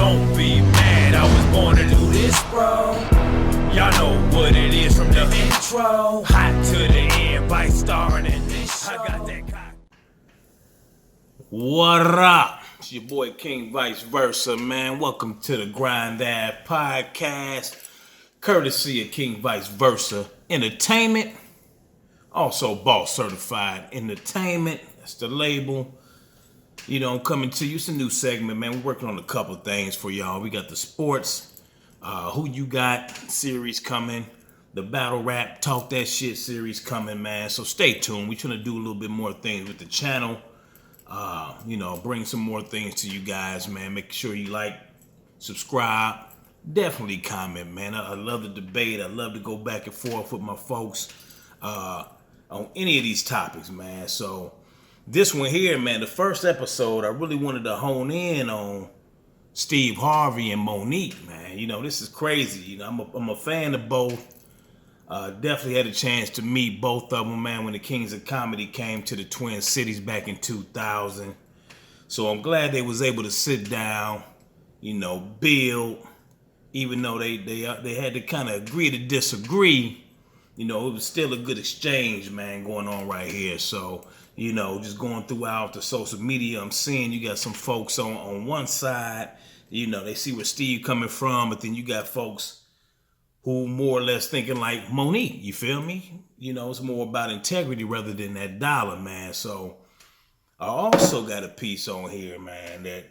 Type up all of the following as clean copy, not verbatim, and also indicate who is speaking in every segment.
Speaker 1: Don't be mad, I was born to do this, bro. Y'all know what it is from the intro. Hot to the end, by starring in this show. I got that cock. What up? It's your boy King Vice Vurze, man. Welcome to the Grind Ave Podcast, courtesy of King Vice Vurze Entertainment. Also Bosscertifiedent Entertainment. That's the label. You know, I'm coming to you. It's a new segment, man. We're working on a couple of things for y'all. We got the sports, Who You Got series coming. The battle rap, Talk That Shit series coming, man. So stay tuned. We're trying to do a little bit more things with the channel. Bring some more things to you guys, man. Make sure you like, subscribe. Definitely comment, man. I love the debate. I love to go back and forth with my folks on any of these topics, man. So this one here, man, the first episode, I really wanted to hone in on Steve Harvey and MoNique, man. You know, this is crazy. You know, I'm a fan of both. Definitely had a chance to meet both of them, man, when the Kings of Comedy came to the Twin Cities back in 2000. So I'm glad they was able to sit down, you know, build, even though they had to kind of agree to disagree. You know, it was still a good exchange, man, going on right here. So, you know, just going throughout the social media, I'm seeing you got some folks on one side, you know, they see where Steve coming from, but then you got folks who more or less thinking like MoNique, you feel me? You know, it's more about integrity rather than that dollar, man. So I also got a piece on here, man, that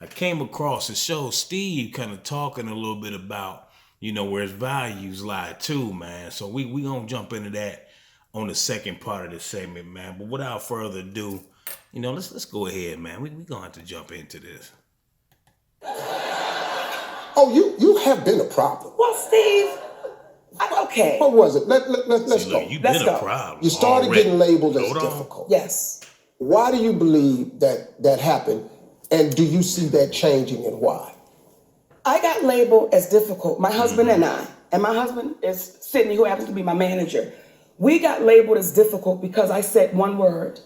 Speaker 1: I came across. It shows Steve kind of talking a little bit about, you know, where his values lie too, man. So we gonna jump into that on the second part of the segment, man. But without further ado, you know, let's go ahead, man. We gonna have to jump into this.
Speaker 2: Oh, you have been a problem.
Speaker 3: Well, Steve, okay.
Speaker 2: What was it? Let's go.
Speaker 1: You've
Speaker 3: Let's
Speaker 1: been
Speaker 3: go.
Speaker 1: a problem.
Speaker 2: You started
Speaker 1: already.
Speaker 2: getting labeled as
Speaker 1: Hold on.
Speaker 2: difficult.
Speaker 3: Yes.
Speaker 2: Why do you believe that happened? And do you see that changing, and why?
Speaker 3: I got labeled as difficult. My husband and my husband is Sydney, who happens to be my manager. We got labeled as difficult because I said one word,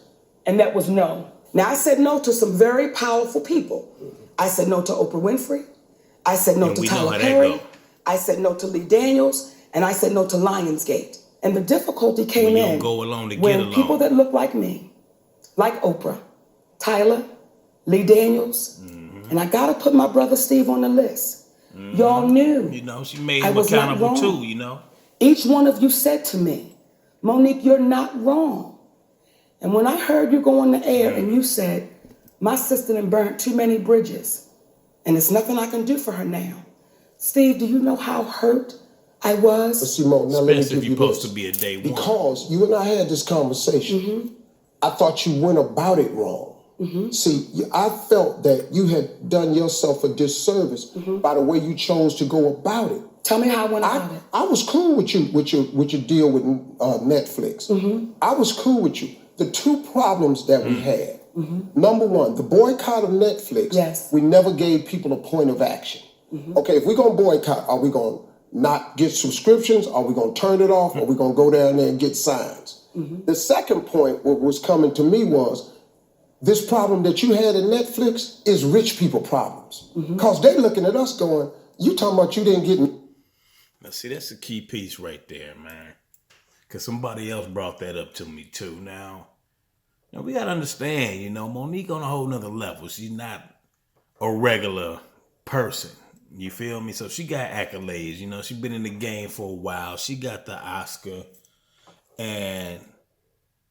Speaker 3: and that was no. Now, I said no to some very powerful people. I said no to Oprah Winfrey. I said no to Tyler Perry. I said no to Lee Daniels. And I said no to Lionsgate. And the difficulty came in when people that look like me, like Oprah, Tyler, Lee Daniels, and I gotta put my brother Steve on the list. Y'all knew.
Speaker 1: You know, she made him accountable too, you know.
Speaker 3: Each one of you said to me, MoNique, you're not wrong. And when I heard you go on the air and you said, my sister done burnt too many bridges and there's nothing I can do for her now. Steve, do you know how hurt I was?
Speaker 2: But see, Mo, now let me give you
Speaker 1: supposed
Speaker 2: this.
Speaker 1: to be a day one.
Speaker 2: Because you and I had this conversation, I thought you went about it wrong. See, I felt that you had done yourself a disservice by the way you chose to go about it.
Speaker 3: Tell me how I went about it.
Speaker 2: I was cool with you with your deal with Netflix. I was cool with you. The two problems that we had, number one, the boycott of Netflix.
Speaker 3: Yes.
Speaker 2: We never gave people a point of action. Okay, if we're gonna boycott, are we gonna not get subscriptions? Are we gonna turn it off? Are we gonna go down there and get signs? The second point, what was coming to me was, this problem that you had in Netflix is rich people problems. Because they looking at us going, you talking about you didn't get...
Speaker 1: Now, see, that's a key piece right there, man. Because somebody else brought that up to me, too. Now, we got to understand, you know, MoNique on a whole nother level. She's not a regular person. You feel me? So she got accolades. You know, she been in the game for a while. She got the Oscar. And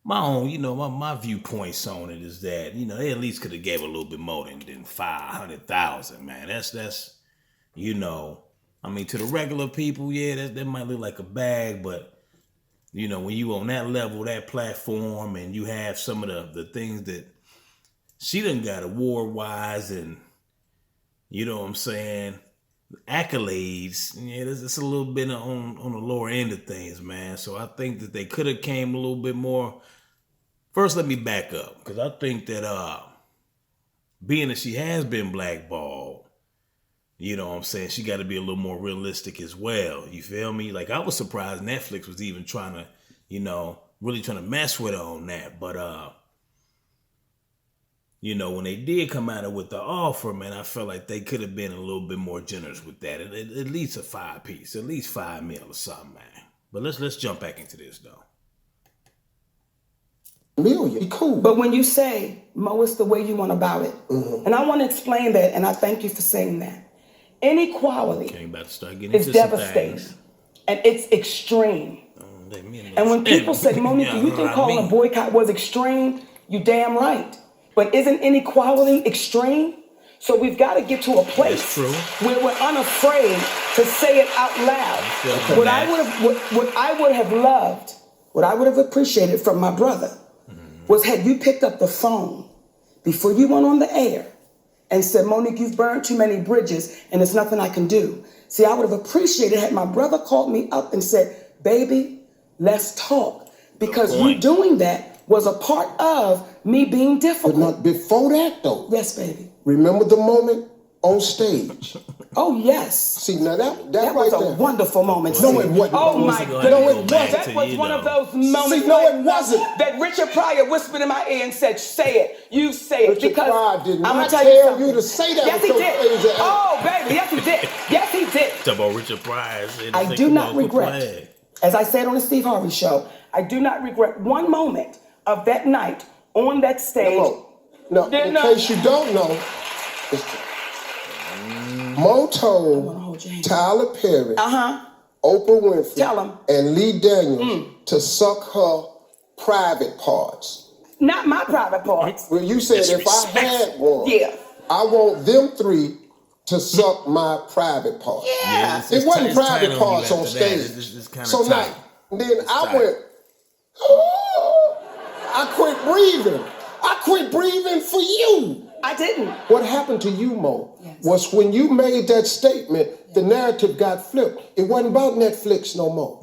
Speaker 1: my own, you know, my viewpoints on it is that, you know, they at least could have gave a little bit more than 500,000, man. That's, you know, I mean, to the regular people, yeah, that might look like a bag, but, you know, when you on that level, that platform, and you have some of the things that she done got award-wise and, you know what I'm saying, accolades, yeah, it's a little bit on the lower end of things, man. So I think that they could have came a little bit more. First, let me back up, because I think that being that she has been blackballed, you know what I'm saying, she got to be a little more realistic as well. You feel me? Like, I was surprised Netflix was even trying to, you know, really trying to mess with her on that. But you know, when they did come out with the offer, man, I felt like they could have been a little bit more generous with that. At least a 5-piece, at least $5 million or something, man. But let's jump back into this though.
Speaker 2: Million, cool.
Speaker 3: But when you say, Mo, it's the way you want about it. And I want to explain that, and I thank you for saying that. Inequality is devastating, and it's extreme. And when people say, MoNique, you think calling a boycott was extreme? You damn right. But isn't inequality extreme? So we've got to get to a place where we're unafraid to say it out loud. What I would have loved, what I would have appreciated from my brother was had you picked up the phone before you went on the air and said, MoNique, you've burned too many bridges and there's nothing I can do. See, I would have appreciated had my brother called me up and said, baby, let's talk. Because you doing that was a part of me being difficult.
Speaker 2: But not before that, though.
Speaker 3: Yes, baby.
Speaker 2: Remember the moment on stage?
Speaker 3: Oh, yes.
Speaker 2: See, now that
Speaker 3: right was a wonderful moment.
Speaker 2: No, it wasn't.
Speaker 3: Oh, my goodness.
Speaker 2: No, it wasn't.
Speaker 3: That was one of those moments.
Speaker 2: See, no, it wasn't.
Speaker 3: That Richard Pryor whispered in my ear and said, say it. You say it.
Speaker 2: Richard
Speaker 3: Because
Speaker 2: Pryor did not
Speaker 3: I'm gonna
Speaker 2: tell you to say that.
Speaker 3: Yes, he did. Oh, baby. Yes, he did. Yes, he did.
Speaker 1: Talk about Richard Pryor.
Speaker 3: I do not regret, as I said on the Steve Harvey show, I do not regret one moment of that night on that stage.
Speaker 2: No, in case you don't know, Mo told Tyler Perry, Oprah Winfrey, and Lee Daniels to suck her private parts.
Speaker 3: Not my private parts.
Speaker 2: Well, you said if I had one, I want them three to suck my private parts.
Speaker 3: Yeah.
Speaker 2: It wasn't private parts on stage. So now, then I went, oh, I quit breathing. I quit breathing for you.
Speaker 3: I didn't.
Speaker 2: What happened to you, Mo, was when you made that statement, the narrative got flipped. It wasn't about Netflix no more.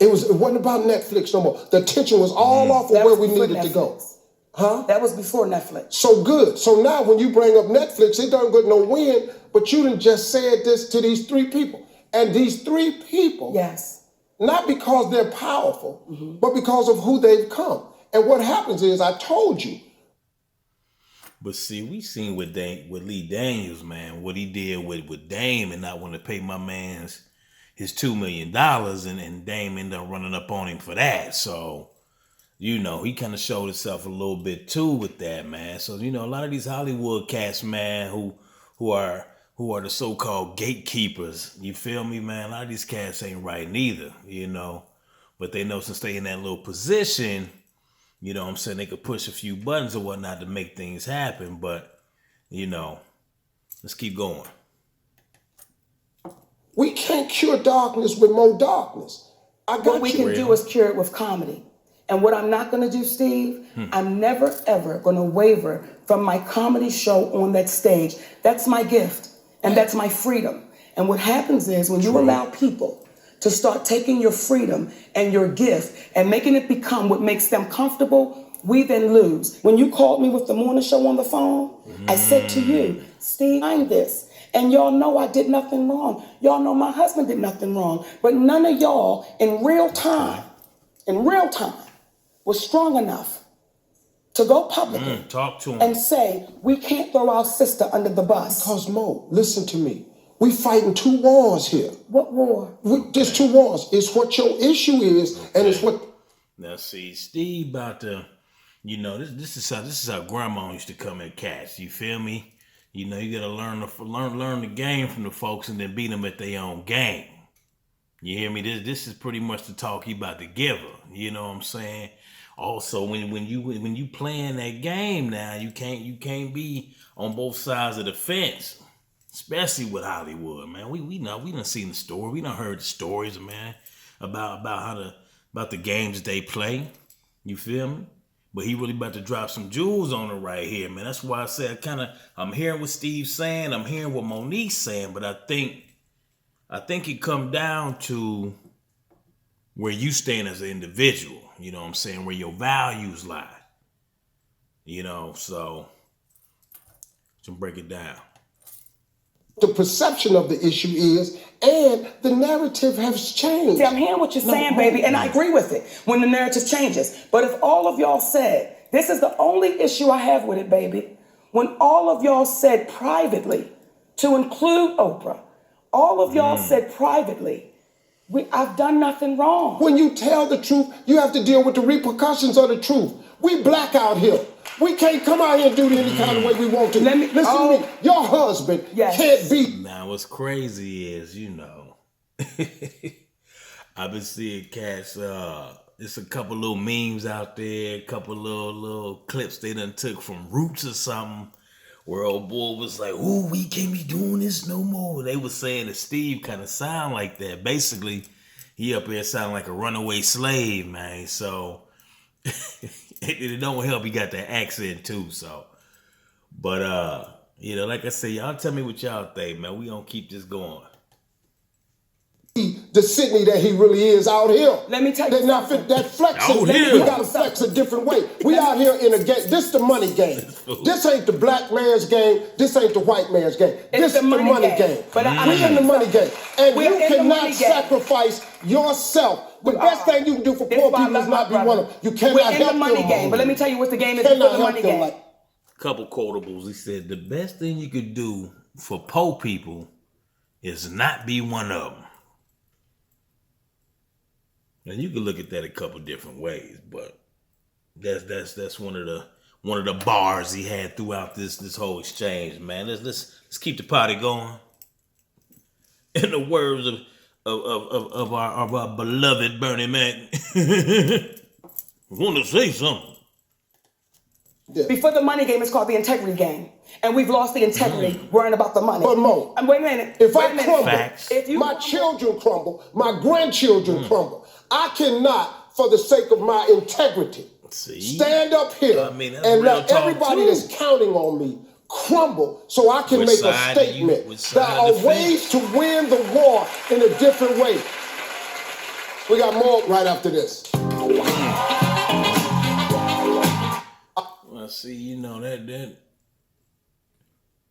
Speaker 2: It wasn't about Netflix no more. The attention was all off of where we needed to go. Huh?
Speaker 3: That was before Netflix.
Speaker 2: So good. So now when you bring up Netflix, it doesn't get no win, but you done just said this to these three people. And these three people, not because they're powerful, but because of who they've come. And what happens is, I told you.
Speaker 1: But see, we seen with Lee Daniels, man, what he did with Dame and not want to pay my man's his $2 million, and Dame ended up running up on him for that. So, you know, he kind of showed himself a little bit too with that, man. So, you know, a lot of these Hollywood cats, man, who are the so-called gatekeepers, you feel me, man? A lot of these cats ain't right neither, you know. But they know since they in that little position, you know what I'm saying, they could push a few buttons or whatnot to make things happen. But, you know, let's keep going.
Speaker 2: We can't cure darkness with more darkness.
Speaker 3: What we can do is cure it with comedy. And what I'm not going to do, Steve, I'm never, ever going to waver from my comedy show on that stage. That's my gift, and that's my freedom. And what happens is when you allow people to start taking your freedom and your gift and making it become what makes them comfortable, we then lose. When you called me with the morning show on the phone, I said to you, Steve, I'm this. And y'all know I did nothing wrong. Y'all know my husband did nothing wrong. But none of y'all in real time, was strong enough to go publicly
Speaker 1: talk to him
Speaker 3: and say, we can't throw our sister under the bus.
Speaker 2: Because, Mo, listen to me. We fighting two wars here.
Speaker 3: What war?
Speaker 2: There's two wars. It's what your issue is, and it's what...
Speaker 1: Now, see, Steve about to, you know, this is how grandma used to come at cats. You feel me? You know, you gotta learn the game from the folks and then beat them at their own game. You hear me? This is pretty much the talk he about to give her. You know what I'm saying? Also, when you playing that game now, you can't be on both sides of the fence, especially with Hollywood, man. We done seen the story. We done heard the stories, man, about the games that they play. You feel me? But he really about to drop some jewels on it right here, man. That's why I said I'm hearing what Steve's saying, I'm hearing what MoNique's saying, but I think it come down to where you stand as an individual, you know what I'm saying, where your values lie. You know, so break it down.
Speaker 2: The perception of the issue is, and the narrative has changed.
Speaker 3: See, I'm hearing what you're saying, baby, and I agree with it when the narrative changes. But if all of y'all said This is the only issue I have with it, baby. When all of y'all said privately, to include Oprah, all of y'all said privately, I've done nothing wrong.
Speaker 2: When you tell the truth, you have to deal with the repercussions of the truth. We black out here. We can't come out here and do it any kind of way we want to. Listen to me. Your husband can't be.
Speaker 1: Now, what's crazy is, you know, I've been seeing cats, there's a couple little memes out there, a couple little clips they done took from Roots or something, where old boy was like, "Ooh, we can't be doing this no more." They was saying that Steve kind of sound like that. Basically, he up here sounding like a runaway slave, man. So it don't help he got that accent too. So, but you know, like I said, y'all tell me what y'all think, man. We gonna keep this going.
Speaker 2: The Sydney that he really is out here.
Speaker 3: Let me tell you something.
Speaker 2: That flexing, we gotta flex a different way. We out here in a game. This the money game. This ain't the black man's game. This ain't the white man's game. This is the money game.
Speaker 3: But
Speaker 2: we in the money game. And you cannot sacrifice yourself. The best thing you can do for poor people is not be one of them. You cannot help them.
Speaker 3: We're in the money game. But let me tell you what the game is for the money game.
Speaker 1: Couple quotables. He said, the best thing you could do for poor people is not be one of them. And you can look at that a couple different ways, but that's one of the bars he had throughout this whole exchange, man. Let's keep the party going. In the words of our beloved Bernie Mac, I want to say something.
Speaker 3: Before the money game, it's called the integrity game. And we've lost the integrity worrying about the money.
Speaker 2: But Mo,
Speaker 3: wait a minute.
Speaker 2: If I crumble, my children crumble, my grandchildren crumble. I cannot, for the sake of my integrity, stand up here and let everybody that's counting on me crumble so I can make a statement. There are ways to win the war in a different way. We got more right after this.
Speaker 1: Well, see, you know, that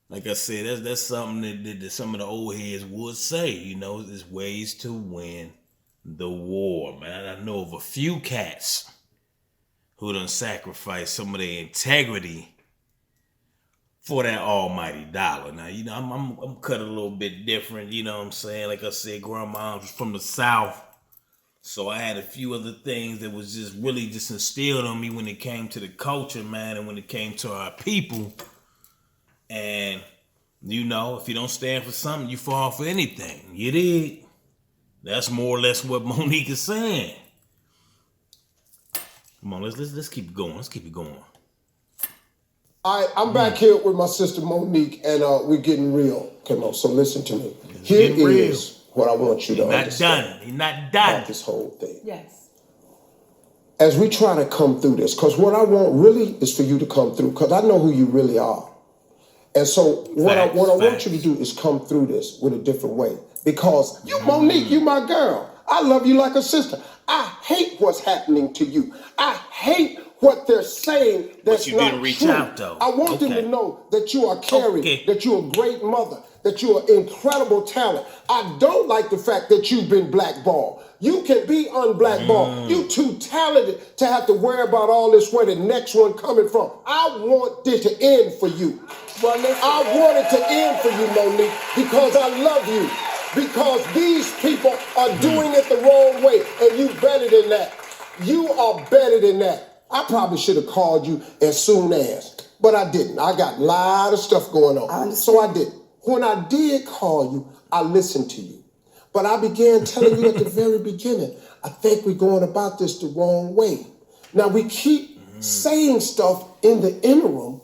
Speaker 1: like I said, that's something that some of the old heads would say, you know, there's ways to win the war, man. I know of a few cats who done sacrificed some of their integrity for that almighty dollar. Now, you know, I'm cut a little bit different, you know what I'm saying? Like I said, grandma was from the South, so I had a few other things that was just really just instilled on me when it came to the culture, man, and when it came to our people. And, you know, if you don't stand for something, you fall for anything. You dig? That's more or less what MoNique is saying. Come on, let's keep it going. Let's keep it going.
Speaker 2: I'm back here with my sister MoNique, and we're getting real. Come on, so listen to me. Here is what I want you to understand.
Speaker 1: He's not done.
Speaker 2: About this whole thing.
Speaker 3: Yes.
Speaker 2: As we try to come through this, because what I want really is for you to come through, because I know who you really are. And so what I want you to do is come through this with a different way. Because you, MoNique, you my girl. I love you like a sister. I hate what's happening to you. I hate what they're saying that's not true. But you didn't reach out, though. I want them to know that you are caring, that you're a great mother, that you're an incredible talent. I don't like the fact that you've been blackballed. You can be unblackballed. You too talented to have to worry about all this, where the next one coming from. I want this to end for you. Well, I want it to end for you, MoNique, because I love you. Because these people are doing it the wrong way, and you better than that. You are better than that. I probably should have called you as soon as, but I didn't. I got a lot of stuff going on, so I didn't. When I did call you, I listened to you. But I began telling you at the very beginning, I think we're going about this the wrong way. Now we keep saying stuff in the interim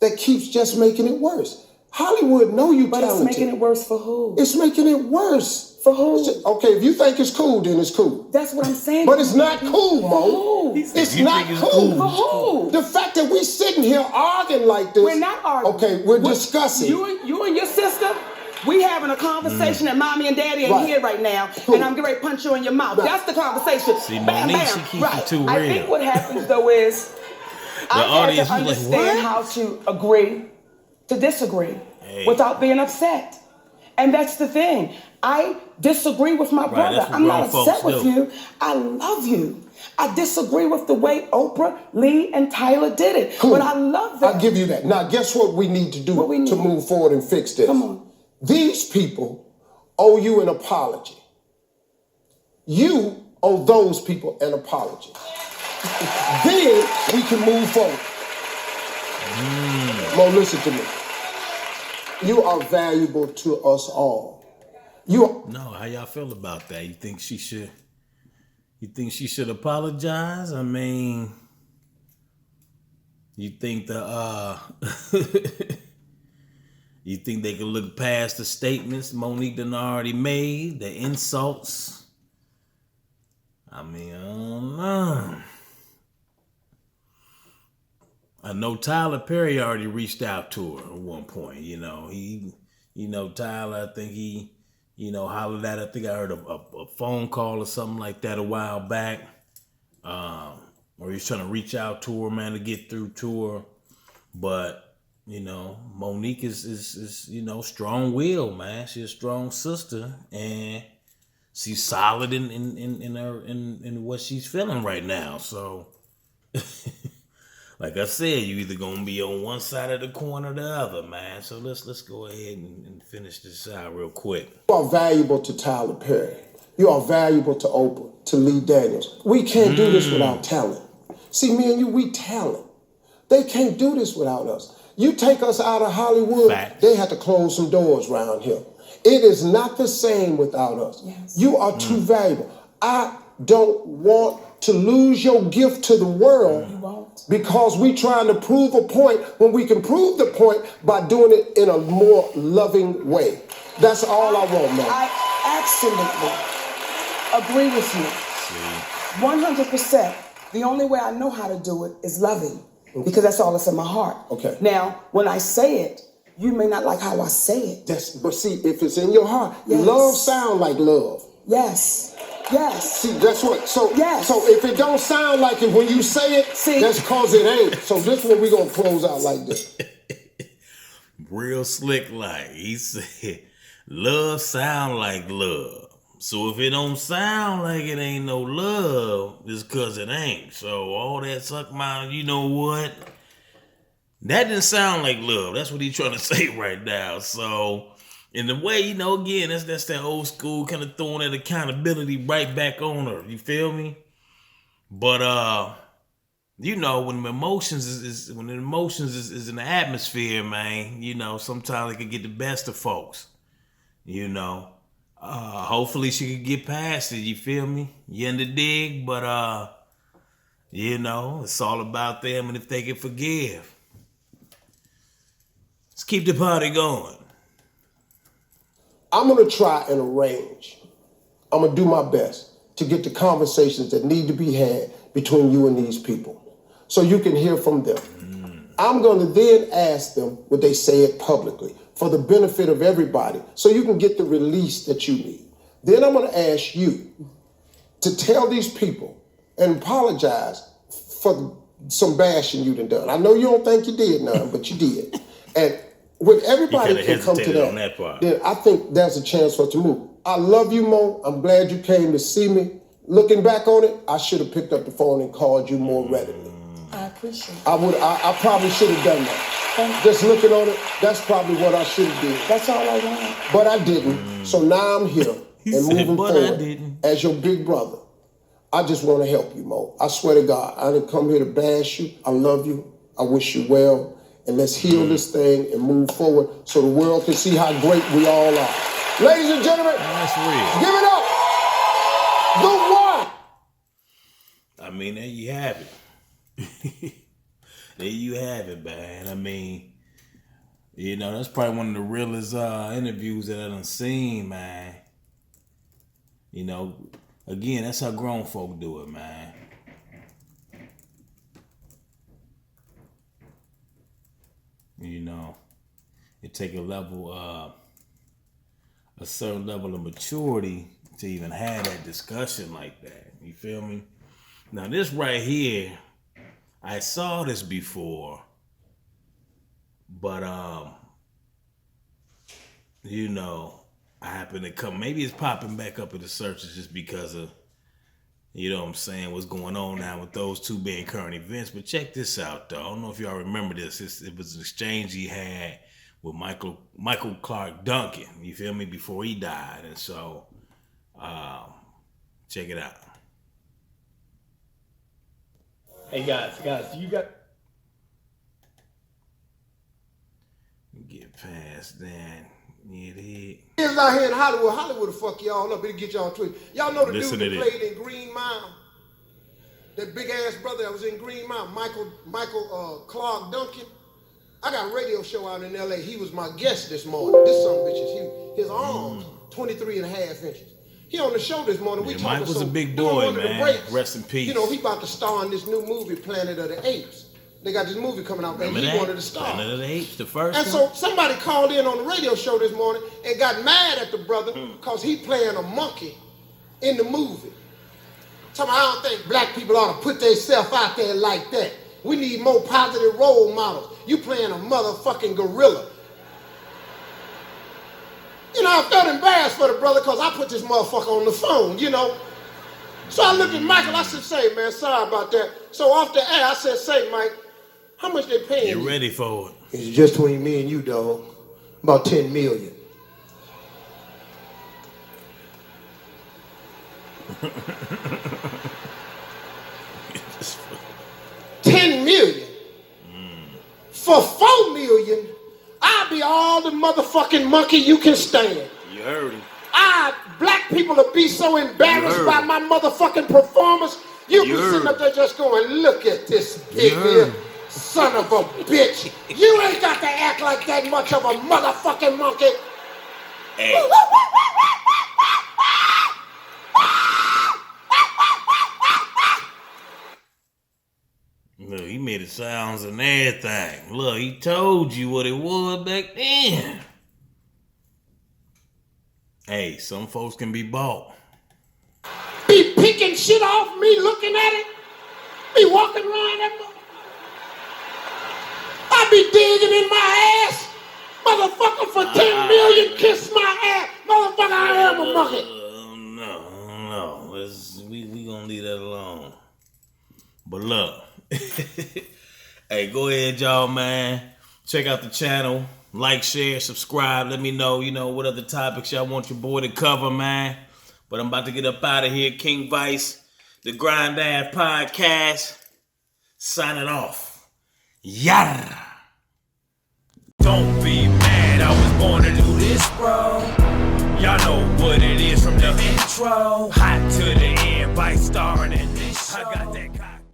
Speaker 2: that keeps just making it worse. Hollywood know you talented.
Speaker 3: But it's making it worse for who?
Speaker 2: It's making it worse.
Speaker 3: For who?
Speaker 2: Okay, if you think it's cool, then it's cool.
Speaker 3: That's what I'm saying.
Speaker 2: But it's not cool, Mo. It's not cool.
Speaker 3: For who?
Speaker 2: The fact that we sitting here arguing like this.
Speaker 3: We're not arguing.
Speaker 2: Okay, we're discussing.
Speaker 3: You and your sister, we having a conversation that mommy and daddy ain't here right now, and I'm getting ready to punch you in your mouth. That's the conversation.
Speaker 1: See, MoNique, she keeps it too real.
Speaker 3: I think what happens, though, is I had to understand how to agree to disagree without being upset. And that's the thing. I disagree with my brother. I'm not upset with you. I love you. I disagree with the way Oprah, Lee, and Tyler did it. Cool. But I love that.
Speaker 2: I'll give you that. Now, guess what we need to do to move forward and fix this?
Speaker 3: Come on.
Speaker 2: These people owe you an apology. You owe those people an apology. Then we can move forward. Mo, listen to me. You are valuable to us all.
Speaker 1: No, how y'all feel about that? You think she should apologize? I mean, you think you think they can look past the statements MoNique done already made, the insults? I mean, I don't know. I know Tyler Perry already reached out to her at one point. Tyler, I think he hollered at her. I think I heard a phone call or something like that a while back. Or he's trying to reach out to her, man, to get through to her. But, MoNique is strong-willed, man. She's a strong sister, and she's solid in what she's feeling right now. So, like I said, you either gonna be on one side of the coin or the other, man. So let's go ahead and finish this out real quick.
Speaker 2: You are valuable to Tyler Perry. You are valuable to Oprah, to Lee Daniels. We can't do this without talent. See, me and you, we talent. They can't do this without us. You take us out of Hollywood,
Speaker 1: Facts.
Speaker 2: They have to close some doors around here. It is not the same without us.
Speaker 3: Yes.
Speaker 2: You are too valuable. I don't want to lose your gift to the world.
Speaker 3: You won't.
Speaker 2: Because we trying to prove a point when we can prove the point by doing it in a more loving way. That's all I want, man.
Speaker 3: I absolutely agree with you. 100%. The only way I know how to do it is loving, because that's all that's in my heart.
Speaker 2: Okay.
Speaker 3: Now, when I say it, you may not like how I say it.
Speaker 2: But see, if it's in your heart,
Speaker 3: Yes.
Speaker 2: love sound like love.
Speaker 3: Yes. Yes.
Speaker 2: See, that's what. So,
Speaker 3: Yes.
Speaker 2: so if it don't sound like it when you say it,
Speaker 3: See.
Speaker 2: that's cause it ain't. So this one we gonna close out like this.
Speaker 1: Real slick, like he said, love sound like love. So if it don't sound like it ain't no love, it's cause it ain't. So all that suck my, you know what? That didn't sound like love. That's what he's trying to say right now. So in the way, again, that's that old school kind of throwing that accountability right back on her. You feel me? But when the emotions is in the atmosphere, man, sometimes it can get the best of folks. Hopefully she could get past it. You feel me? You in the dig? But it's all about them and if they can forgive. Let's keep the party going.
Speaker 2: I'm gonna try and arrange. I'm gonna do my best to get the conversations that need to be had between you and these people, so you can hear from them. I'm gonna then ask them would they say it publicly for the benefit of everybody, so you can get the release that you need. Then I'm gonna ask you to tell these people and apologize for some bashing you done. I know you don't think you did none, but you did. And when everybody can come to that
Speaker 1: part,
Speaker 2: then I think there's a chance for it to move. I love you, Mo. I'm glad you came to see me. Looking back on it, I should have picked up the phone and called you more readily.
Speaker 3: I appreciate it.
Speaker 2: I probably should have done that. Just looking on it, that's probably what I should have did.
Speaker 3: That's all I want.
Speaker 2: But I didn't. So now I'm here and moving forward as your big brother. I just want to help you, Mo. I swear to God, I didn't come here to bash you. I love you. I wish you well. And let's heal this thing and move forward so the world can see how great we all are. Ladies and gentlemen,
Speaker 1: that's real.
Speaker 2: Give it up. The one.
Speaker 1: I mean, there you have it. There you have it, man. I mean, that's probably one of the realest interviews that I done seen, man. Again, that's how grown folk do it, man. It take a certain level of maturity to even have that discussion like that. You feel me? Now this right here, I saw this before, but I happen to come. Maybe it's popping back up in the searches just because of, you know what I'm saying, what's going on now with those two being current events. But check this out, though. I don't know if y'all remember this. It was an exchange he had with Michael Clarke Duncan, you feel me, before he died. And so, check it out.
Speaker 4: Hey guys, you got...
Speaker 1: Get past that.
Speaker 2: Here's out here in Hollywood. Hollywood will fuck y'all up. It'll get y'all twisted. Y'all know the dude that played in Green Mile? That big ass brother that was in Green Mile, Michael Clarke Duncan. I got a radio show out in LA. He was my guest this morning. This son of a bitch is huge. His arms, 23 and a half inches. He on the show this morning.
Speaker 1: Yeah, Mike was a big boy, man. Rest in peace.
Speaker 2: You know, he about to star in this new movie, Planet of the Apes. They got this movie coming out, man. He wanted to star.
Speaker 1: Planet of the Apes, the first
Speaker 2: one. So somebody called in on the radio show this morning and got mad at the brother because he playing a monkey in the movie. Talking about, I don't think black people ought to put themselves out there like that. We need more positive role models. You playing a motherfucking gorilla. You know, I felt embarrassed for the brother because I put this motherfucker on the phone, you know. So I looked at Michael, I said, say, man, sorry about that. So off the air, I said, say, Mike, how much they paying you?
Speaker 1: You ready for it?
Speaker 2: It's just between me and you, dog. About 10 million. $10 million. For $4 million, I'll be all the motherfucking monkey you can stand.
Speaker 1: You heard him.
Speaker 2: Black people will be so embarrassed by my motherfucking performance. You'll be sitting up there just going, look at this big here son of a bitch. You ain't got to act like that much of a motherfucking monkey.
Speaker 1: Hey. Look, he made it sounds and everything. Look, he told you what it was back then. Hey, some folks can be bought.
Speaker 2: Be picking shit off me looking at it. Be walking around that motherfucker. I be digging in my ass. Motherfucker, for 10 million, kiss my ass. Motherfucker, I am a monkey.
Speaker 1: No. We gonna leave that alone. But look. Hey, go ahead, y'all, man. Check out the channel. Like, share, subscribe. Let me know, what other topics y'all want your boy to cover, man. But I'm about to get up out of here. King Vice, the Grind Ave Podcast, signing off. Yada.
Speaker 4: Don't be mad, I was born to do this, bro. Y'all know what it is from the intro. Hot to the end, Vice starring in this show. I got that.